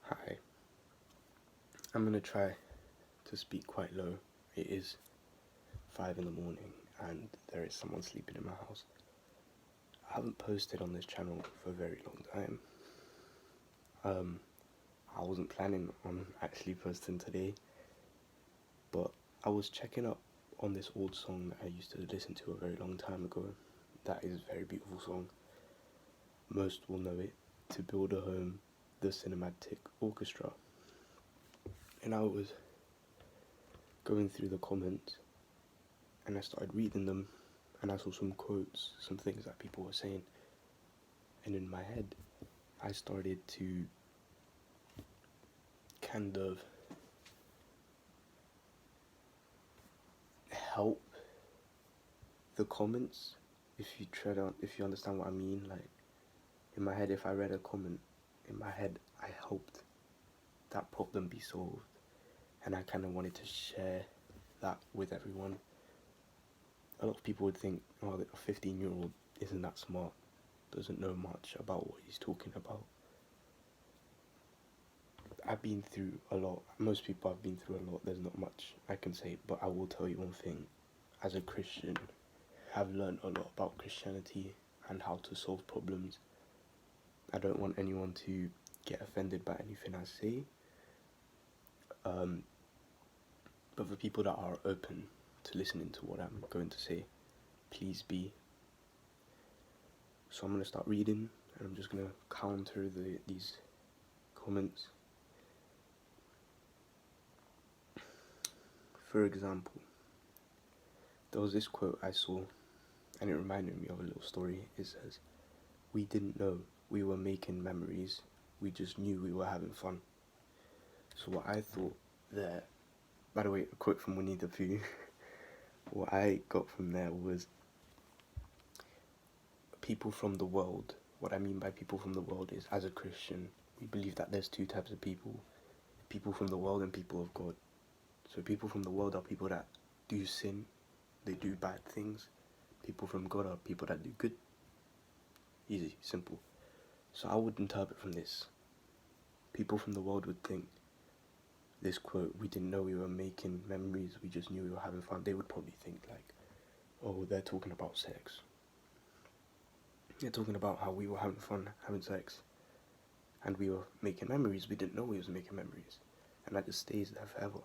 Hi, I'm gonna try to speak quite low. It is 5 in the morning and there is someone sleeping in my house. I haven't posted on this channel for a very long time. Um, I wasn't planning on actually posting today, but I was checking up on this old song that I used to listen to a very long time ago. That is a very beautiful song. Most will know it. To Build a Home, the Cinematic Orchestra. And I was going through the comments and I started reading them and I saw some quotes, some things that people were saying, and in my head I started to kind of help the comments, if you understand what I mean. Like, in my head, if I read a comment, in my head I hoped that problem be solved, and I kind of wanted to share that with everyone. A lot of people would think, oh, a 15-year-old isn't that smart, doesn't know much about what he's talking about. I've been through a lot. Most people have been through a lot. There's not much I can say, but I will tell you one thing. As a Christian, I've learned a lot about Christianity and how to solve problems. I don't want anyone to get offended by anything I say. But for people that are open to listening to what I'm going to say, please be. So I'm going to start reading, and I'm just going to counter these comments. For example, there was this quote I saw, and it reminded me of a little story. It says, "We didn't know we were making memories, we just knew we were having fun." So what I thought there, by the way, a quote from Winnie the Pooh, what I got from there was, people from the world. What I mean by people from the world is, as a Christian, we believe that there's two types of people: people from the world and people of God. So people from the world are people that do sin, they do bad things. People from God are people that do good. Easy, simple. So I would interpret from this, people from the world would think this quote, "We didn't know we were making memories, we just knew we were having fun." They would probably think like, oh, they're talking about sex. They're talking about how we were having fun, having sex, and we were making memories. We didn't know we was making memories, and that just stays there forever.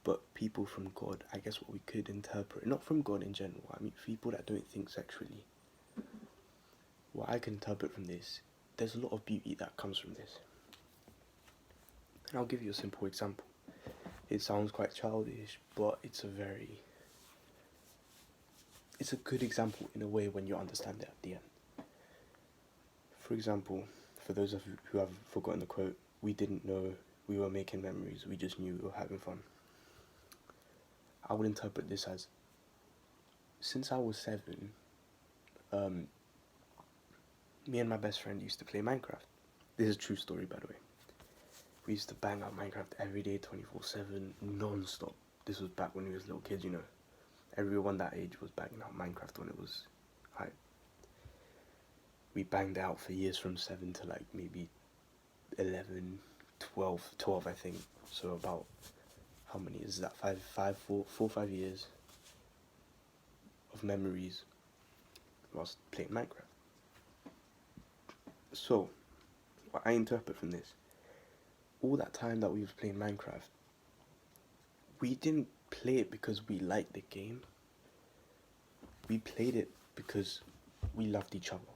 But people from God, I guess what we could interpret, not from God in general, I mean people that don't think sexually, what I can interpret from this, there's a lot of beauty that comes from this. And I'll give you a simple example. It sounds quite childish, but it's a good example in a way when you understand it at the end. For example, for those of you who have forgotten the quote, "We didn't know we were making memories, we just knew we were having fun." I would interpret this as, since I was 7, me and my best friend used to play Minecraft. This is a true story, by the way. We used to bang out Minecraft every day, 24/7, non-stop. This was back when we was little kids, you know. Everyone that age was banging out Minecraft when it was hype. We banged out for years, from 7 to like maybe 11, 12 I think. So about, how many is that? 5 years of memories whilst playing Minecraft. So, what I interpret from this, all that time that we was playing Minecraft, we didn't play it because we liked the game. We played it because we loved each other.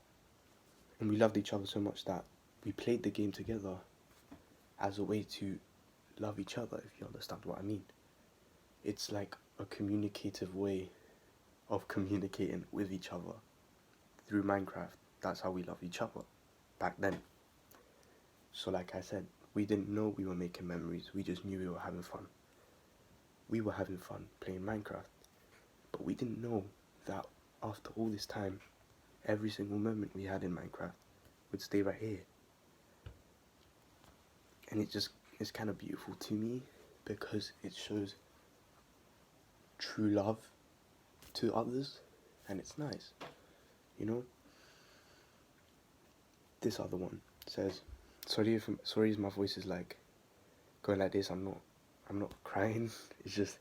And we loved each other so much that we played the game together as a way to love each other, if you understand what I mean. It's like a communicative way of communicating with each other through Minecraft. That's how we love each other back then. So like I said, we didn't know we were making memories, we just knew we were having fun. We were having fun playing Minecraft, but we didn't know that after all this time, every single moment we had in Minecraft would stay right here. And it's kind of beautiful to me, because it shows true love to others, and it's nice, you know. This other one says, sorry if my voice is like going like this. I'm not crying. It's just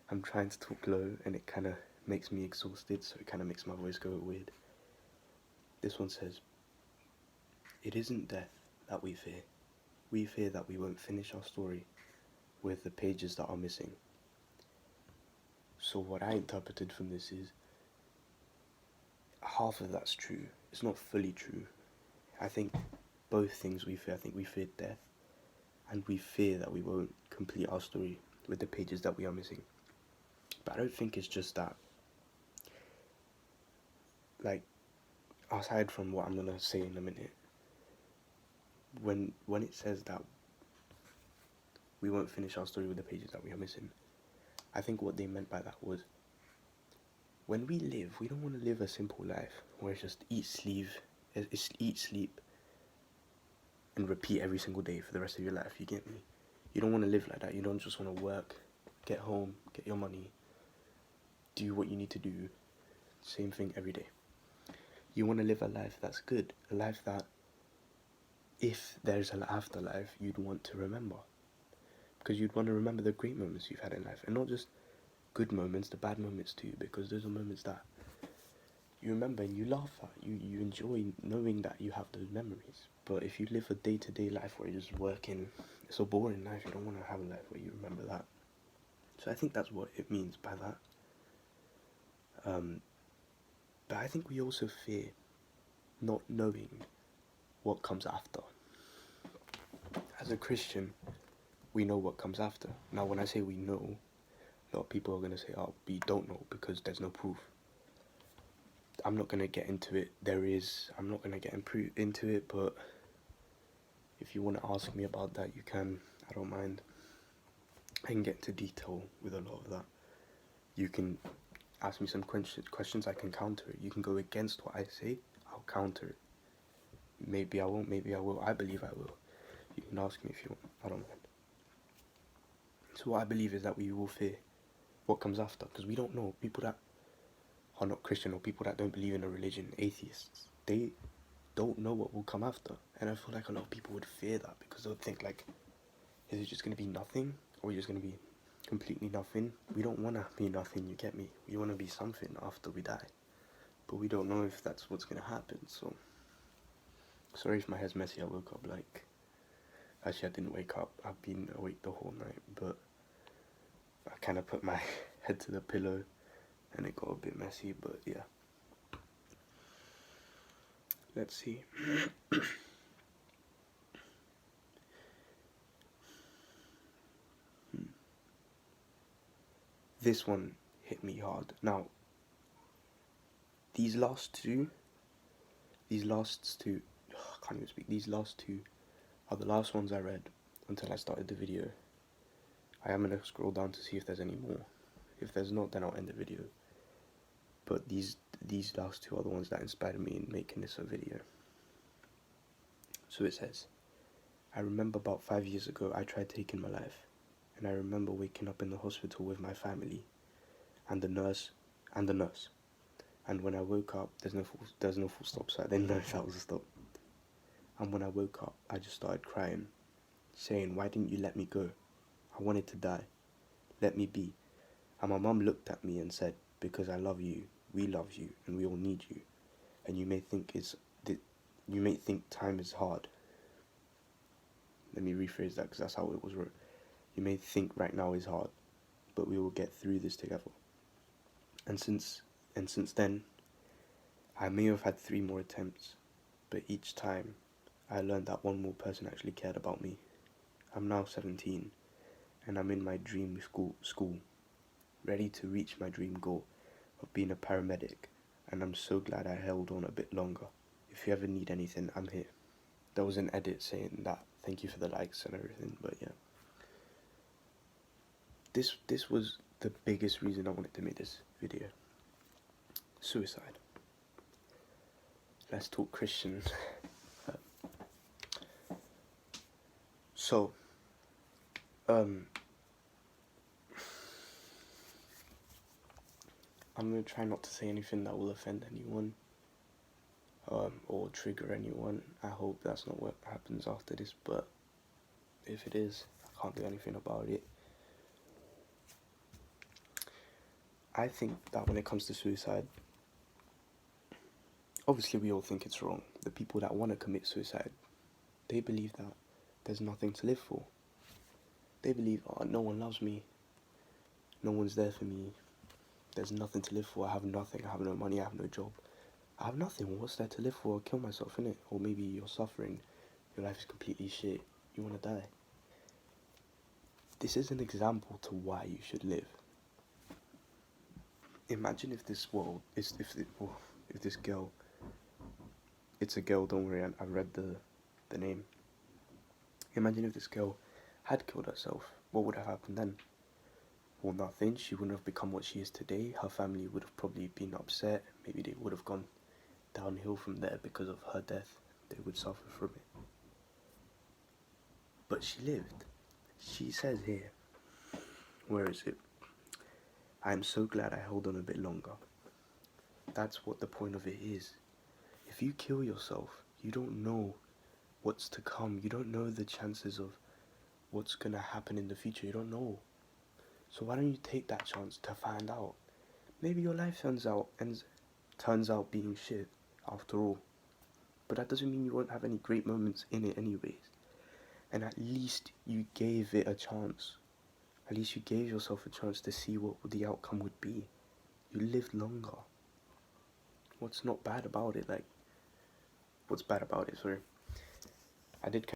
I'm trying to talk low, and it kind of makes me exhausted, so it kind of makes my voice go weird. This one says, "It isn't death that we fear. We fear that we won't finish our story with the pages that are missing." So what I interpreted from this is half of that's true. It's not fully true. I think both things we fear. I think we fear death, and we fear that we won't complete our story with the pages that we are missing. But I don't think it's just that. Like, aside from what I'm gonna say in a minute, when it says that we won't finish our story with the pages that we are missing, I think what they meant by that was, when we live, we don't want to live a simple life where it's just eat, sleep, and repeat every single day for the rest of your life. You get me? You don't want to live like that. You don't just want to work, get home, get your money, do what you need to do, same thing every day. You want to live a life that's good, a life that, if there's an afterlife, you'd want to remember. Because you'd want to remember the great moments you've had in life, and not just good moments, the bad moments too, because those are moments that you remember and you laugh at. You enjoy knowing that you have those memories. But if you live a day-to-day life where you're just working, it's a boring life. You don't want to have a life where you remember that. So I think that's what it means by that. But I think we also fear not knowing what comes after. As a Christian, we know what comes after. Now, when I say we know, a lot of people are going to say, "Oh, we don't know because there's no proof." I'm not going to get into it. I'm not going to get into it, but if you want to ask me about that, you can. I don't mind. I can get into detail with a lot of that. You can ask me some questions, I can counter it. You can go against what I say, I'll counter it. Maybe I won't, maybe I will. I believe I will. You can ask me if you want. I don't mind. So what I believe is that we will fear what comes after, because we don't know. People that are not Christian, or people that don't believe in a religion, atheists, they don't know what will come after. And I feel like a lot of people would fear that, because they'll think like, is it just going to be nothing? Or are we just going to be completely nothing? We don't want to be nothing, you get me? We want to be something after we die. But we don't know if that's what's going to happen, so... Sorry if my hair's messy. I woke up like... Actually, I didn't wake up. I've been awake the whole night, but... I kind of put my head to the pillow, and it got a bit messy, but yeah. Let's see. This one hit me hard. Now, these last two, I can't even speak. These last two are the last ones I read until I started the video. I am going to scroll down to see if there's any more. If there's not, then I'll end the video. But these last two are the ones that inspired me in making this a video. So it says, "I remember about 5 years ago I tried taking my life, and I remember waking up in the hospital with my family, and the nurse, and when I woke up, there's no full stop, so I didn't know if that was a stop. And when I woke up, I just started crying, saying, 'Why didn't you let me go? I wanted to die. Let me be.' And my mum looked at me and said, 'Because I love you, we love you, and we all need you. And you may think time is hard.'" Let me rephrase that, because that's how it was wrote. "You may think right now is hard, but we will get through this together. And since then, I may have had 3 more attempts, but each time I learned that one more person actually cared about me. I'm now 17, and I'm in my dream school, ready to reach my dream goal of being a paramedic, and I'm so glad I held on a bit longer. If you ever need anything, I'm here." There was an edit saying that. Thank you for the likes and everything, but yeah. This was the biggest reason I wanted to make this video. Suicide. Let's talk Christian. So, I'm going to try not to say anything that will offend anyone. or trigger anyone. I hope that's not what happens after this, but if it is, I can't do anything about it. I think that when it comes to suicide, obviously we all think it's wrong. The people that want to commit suicide, they believe that there's nothing to live for. They believe, oh, no one loves me, no one's there for me, there's nothing to live for, I have nothing, I have no money, I have no job. I have nothing, what's there to live for? I'll kill myself, innit? Or maybe you're suffering, your life is completely shit, you want to die. This is an example to why you should live. Imagine if this world, if this girl, it's a girl, don't worry, I read the name. Imagine if this girl had killed herself, what would have happened then? Well, nothing, she wouldn't have become what she is today, her family would have probably been upset, maybe they would have gone downhill from there because of her death, they would suffer from it. But she lived. She says here, where is it? I am so glad I held on a bit longer. That's what the point of it is. If you kill yourself, you don't know what's to come. You don't know the chances of what's gonna happen in the future. You don't know. So why don't you take that chance to find out? Maybe your life turns out being shit after all. But that doesn't mean you won't have any great moments in it anyways. And at least you gave it a chance. At least you gave yourself a chance to see what the outcome would be. You lived longer. What's not bad about it? What's bad about it? Sorry. I did